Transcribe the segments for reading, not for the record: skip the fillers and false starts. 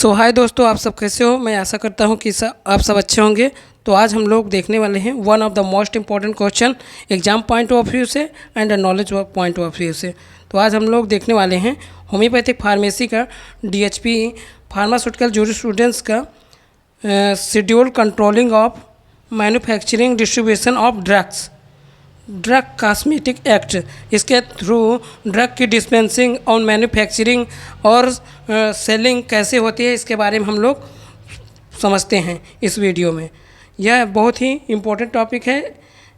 सो हाय दोस्तों, आप सब कैसे हो। मैं आशा करता हूँ कि आप सब अच्छे होंगे। तो आज हम लोग देखने वाले हैं one of the most important question exam point of view से and knowledge point of view से। तो आज हम लोग देखने वाले हैं होम्योपैथिक फार्मेसी का DHP फार्मास्यूटिकल जूरिस्प्रूडेंस का schedule controlling of manufacturing distribution of drug cosmetic act. इसके थ्रू ड्रग की डिस्पेंसिंग और मैन्युफैक्चरिंग और सेलिंग कैसे होती है, इसके बारे में हम लोग समझते हैं इस वीडियो में। यह बहुत ही इम्पोर्टेंट टॉपिक है।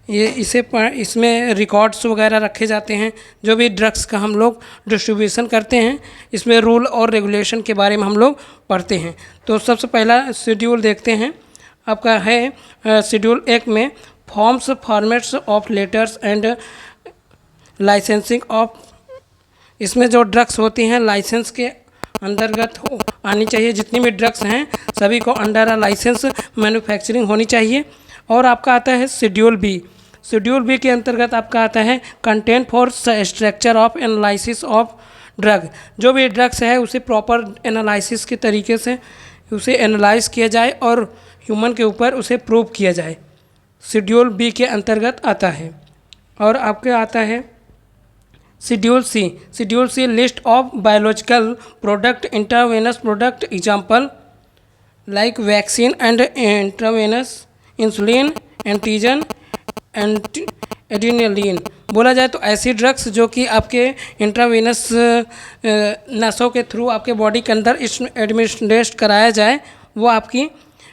इसमें रिकॉर्ड्स वगैरह रखे जाते हैं, जो भी ड्रग्स का हम लोग डिस्ट्रीब्यूशन करते हैं, इसमें रूल और रेगुलेशन के बारे में हम लोग पढ़ते हैं। तो सबसे पहला शेड्यूल देखते हैं। आपका है शेड्यूल 1 में forms formats of letters and licensing of. इसमें जो ड्रग्स होती हैं लाइसेंस के अंतर्गत आनी चाहिए। जितनी भी ड्रग्स हैं सभी को अंडर लाइसेंस मैन्युफैक्चरिंग होनी चाहिए। और आपका आता है शेड्यूल बी। शेड्यूल बी के अंतर्गत आपका आता है content for structure of analysis of drug. जो भी ड्रग्स है उसे प्रॉपर एनालिसिस के तरीके से उसे एनालाइज किया जाए और ह्यूमन के ऊपर उसे प्रूव किया जाए, शेड्यूल बी के अंतर्गत आता है। और आपके आता है schedule C. Schedule C list of biological product, intravenous product, example like vaccine and intravenous, insulin, antigen, adrenaline. बोला जाए तो ऐसी ड्रग्स जो कि आपके इंट्रावेनस नसों के थ्रू आपके बॉडी के अंदर एडमिनिस्ट्रेट कराया जाए, वो आपकी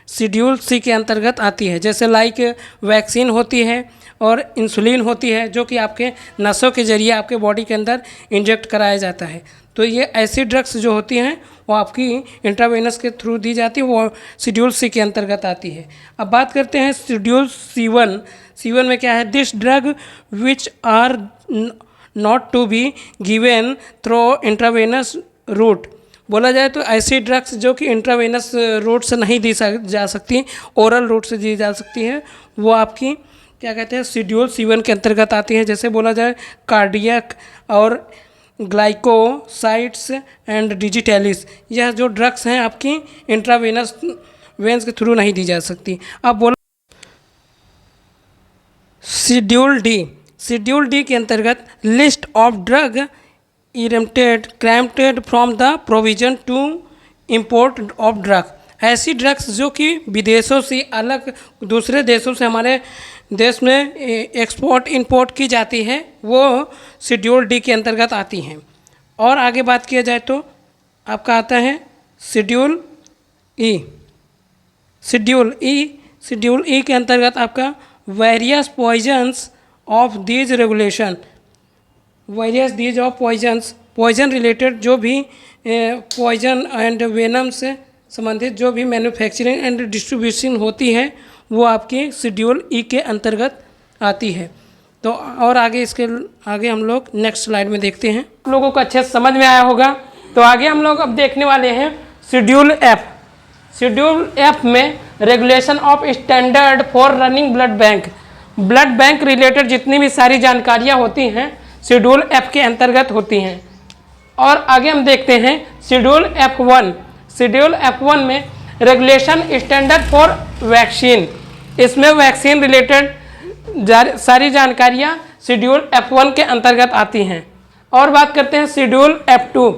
शेड्यूल सी के अंतर्गत आती है। जैसे लाइक वैक्सीन होती है और इंसुलिन होती है, जो कि आपके नसों के जरिए आपके बॉडी के अंदर इंजेक्ट कराया जाता है। तो ये ऐसी ड्रग्स जो होती हैं वो आपकी इंट्रावेनस के थ्रू दी जाती है, वो शेड्यूल सी के अंतर्गत आती है। अब बात करते हैं शेड्यूल C1। C1 में क्या है? This drug which are not to be given through intravenous route. बोला जाए तो ऐसी ड्रग्स जो कि इंट्रावेनस रूट से नहीं दी जा सकती, ओरल रूट से दी जा सकती है, वो आपकी क्या कहते हैं शेड्यूल C1 के अंतर्गत आती हैं। जैसे बोला जाए कार्डियक और ग्लाइकोसाइड्स एंड डिजिटैलिस। यह जो ड्रग्स हैं आपकी इंट्रावेनस वेंस के थ्रू नहीं दी जा सकती। अब बोला शेड्यूल डी। शेड्यूल डी के अंतर्गत list of drug exempted from the provision to import of drug. ऐसी ड्रग्स जो कि विदेशों से अलग दूसरे देशों से हमारे देश में एक्सपोर्ट इंपोर्ट की जाती है, वो शेड्यूल डी के अंतर्गत आती हैं। और आगे बात किया जाए तो आपका आता है शेड्यूल ई। शेड्यूल ई के अंतर्गत आपका various poisons of these regulation. Various these of poison related जो भी पॉइजन एंड वेनम से संबंधित जो भी मैन्युफैक्चरिंग एंड डिस्ट्रीब्यूशन होती है, वो आपकी शेड्यूल ई के अंतर्गत आती है। तो और इसके आगे हम लोग नेक्स्ट स्लाइड में देखते हैं। आप लोगों को अच्छे से समझ में आया होगा। तो आगे हम लोग अब देखने वाले हैं शेड्यूल एफ। शेड्यूल एफ में regulation of standard for running blood bank. Blood bank related जितनी भी सारी जानकारियाँ होती हैं शेड्यूल एफ के अंतर्गत होती हैं। और आगे हम देखते हैं शेड्यूल F1। शेड्यूल F1 में रेगुलेशन स्टैंडर्ड फॉर वैक्सीन। इसमें वैक्सीन रिलेटेड सारी जानकारियाँ शेड्यूल F1 के अंतर्गत आती हैं। और बात करते हैं शेड्यूल F2।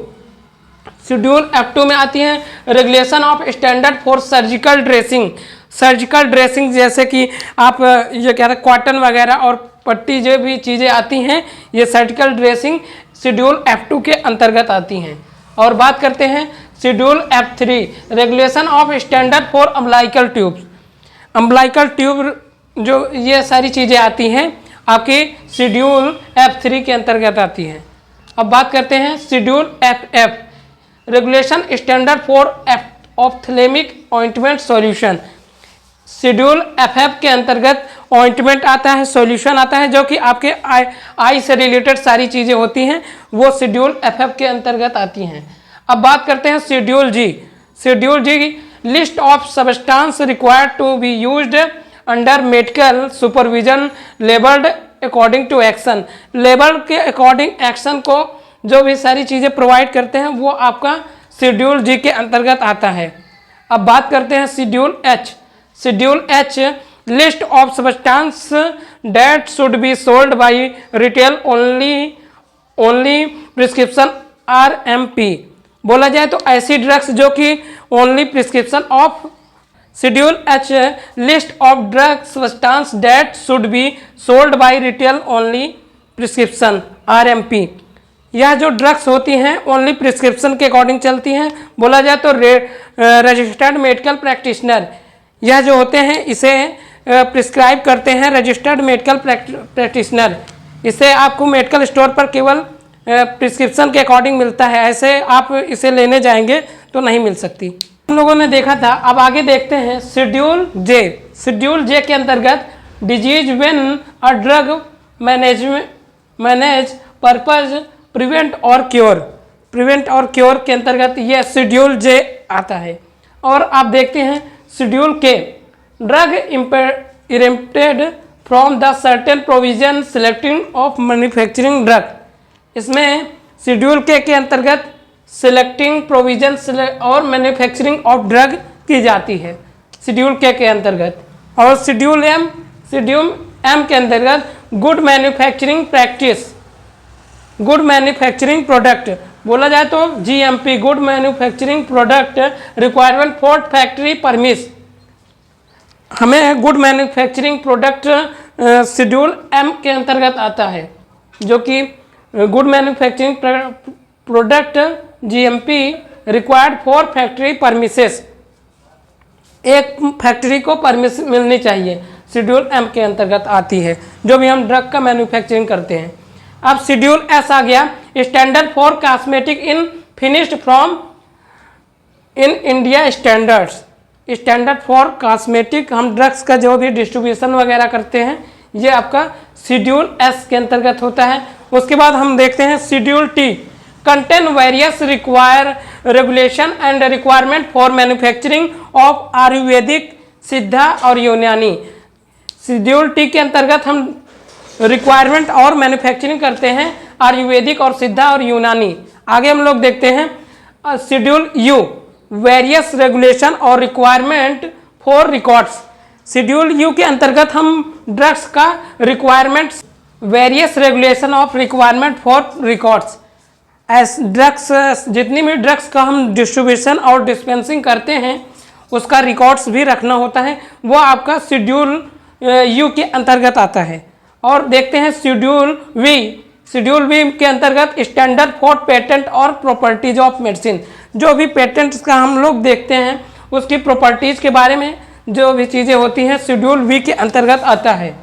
शेड्यूल F2 में आती है regulation of standard for surgical dressing. Surgical dressing जैसे कि आप ये क्या है कॉटन वगैरह और पट्टी जो भी चीज़ें आती हैं, ये सर्जिकल ड्रेसिंग शेड्यूल F2 के अंतर्गत आती हैं। और बात करते हैं schedule F3। Regulation of standard for umbilical tubes. Umbilical tube जो ये सारी चीज़ें आती हैं आपकी शेड्यूल F3 के अंतर्गत आती हैं। अब बात करते हैं schedule FF। Regulation standard for ophthalmic ointment solution. Schedule FF के अंतर्गत ऑइंटमेंट आता है, सॉल्यूशन आता है, जो कि आपके आई से रिलेटेड सारी चीज़ें होती हैं, वो शेड्यूल FF के अंतर्गत आती हैं। अब बात करते हैं schedule G. Schedule G list of substance required to be used under medical supervision labelled according to action. Label के अकॉर्डिंग एक्शन को जो भी सारी चीज़ें प्रोवाइड करते हैं वो आपका शेड्यूल जी के अंतर्गत आता है। अब बात करते हैं schedule H. Schedule H, list of substance that should be sold by retail only prescription RMP। बोला जाए तो ऐसी ड्रग्स जो कि only prescription of schedule H, list of drug substance that should be sold by retail only prescription RMP। यह जो drugs होती हैं ओनली प्रिस्क्रिप्शन के अकॉर्डिंग चलती हैं। बोला जाए तो रजिस्टर्ड मेडिकल प्रैक्टिशनर, यह जो होते हैं इसे प्रिस्क्राइब करते हैं रजिस्टर्ड मेडिकल प्रैक्टिशनर। इसे आपको मेडिकल स्टोर पर केवल प्रिस्क्रिप्शन के अकॉर्डिंग मिलता है, ऐसे आप इसे लेने जाएंगे तो नहीं मिल सकती। हम लोगों ने देखा था। अब आगे देखते हैं शेड्यूल जे। शेड्यूल जे के अंतर्गत disease when a drug manage purpose prevent और क्योर के अंतर्गत यह शेड्यूल जे आता है। और आप देखते हैं शेड्यूल के, drug impacted from the certain provision selecting of manufacturing drug. इसमें शेड्यूल के अंतर्गत सिलेक्टिंग प्रोविजन और मैन्युफैक्चरिंग ऑफ ड्रग की जाती है शेड्यूल के अंतर्गत। और शेड्यूल एम के अंतर्गत good manufacturing practice, good manufacturing product. बोला जाए तो GMP, good manufacturing product requirement for factory premise. हमें good manufacturing product schedule M के अंतर्गत आता है, जो कि good manufacturing product GMP required for factory premises. एक फैक्ट्री को परमिशन मिलनी चाहिए, शेड्यूल M के अंतर्गत आती है, जो भी हम ड्रग का मैन्युफैक्चरिंग करते हैं। अब शेड्यूल S आ गया, standard for cosmetic in finished from in India standards. Standard for cosmetic, हम ड्रग्स का जो भी डिस्ट्रीब्यूशन वगैरह करते हैं, ये आपका शेड्यूल S के अंतर्गत होता है। उसके बाद हम देखते हैं schedule T, contain various regulation and requirement for manufacturing of Ayurvedic, सिद्धा और यूनानी। शेड्यूल T के अंतर्गत हम रिक्वायरमेंट और मैन्युफैक्चरिंग करते हैं आयुर्वेदिक और सिद्धा और यूनानी। आगे हम लोग देखते हैं शेड्यूल U, वेरियस रेगुलेशन और requirement for records. Schedule U के अंतर्गत हम ड्रग्स का requirements, various regulation of requirement for records. Drugs, जितनी भी ड्रग्स का हम डिस्ट्रीब्यूशन और डिस्पेंसिंग करते हैं उसका रिकॉर्ड्स भी रखना होता है, वो आपका शेड्यूल U के अंतर्गत आता है। और देखते हैं शेड्यूल V। शेड्यूल V के अंतर्गत स्टैंडर्ड फॉर पेटेंट और प्रॉपर्टीज ऑफ मेडिसिन। जो भी पेटेंट्स का हम लोग देखते हैं उसकी प्रॉपर्टीज के बारे में जो भी चीज़ें होती हैं शेड्यूल V के अंतर्गत आता है।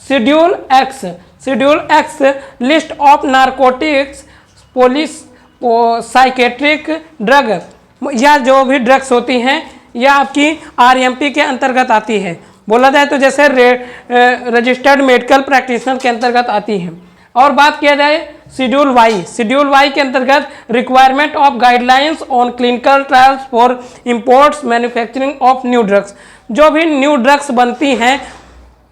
Schedule X, schedule X, list of narcotics, police, psychiatric drug. या जो भी ड्रग्स होती हैं यह आपकी RMP के अंतर्गत आती है। बोला जाए तो जैसे रजिस्टर्ड मेडिकल प्रैक्टिशनर के अंतर्गत आती है। और बात किया जाए शेड्यूल Y, शेड्यूल Y के अंतर्गत requirement of guidelines on clinical trials for imports manufacturing of new drugs. जो भी न्यू ड्रग्स बनती हैं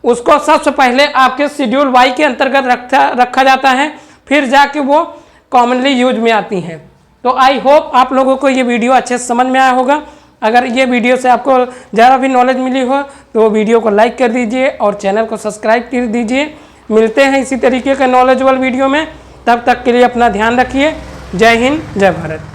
उसको सबसे पहले आपके शेड्यूल Y के अंतर्गत रखा जाता है, फिर जाके वो कॉमनली यूज में आती हैं। तो आई होप आप लोगों को ये वीडियो अच्छे से समझ में आया होगा। अगर ये वीडियो से आपको ज़्यादा भी नॉलेज मिली हो तो वीडियो को लाइक कर दीजिए और चैनल को सब्सक्राइब कर दीजिए। मिलते हैं इसी तरीके का नॉलेजेबल वीडियो में, तब तक के लिए अपना ध्यान रखिए। जय हिंद, जय भारत।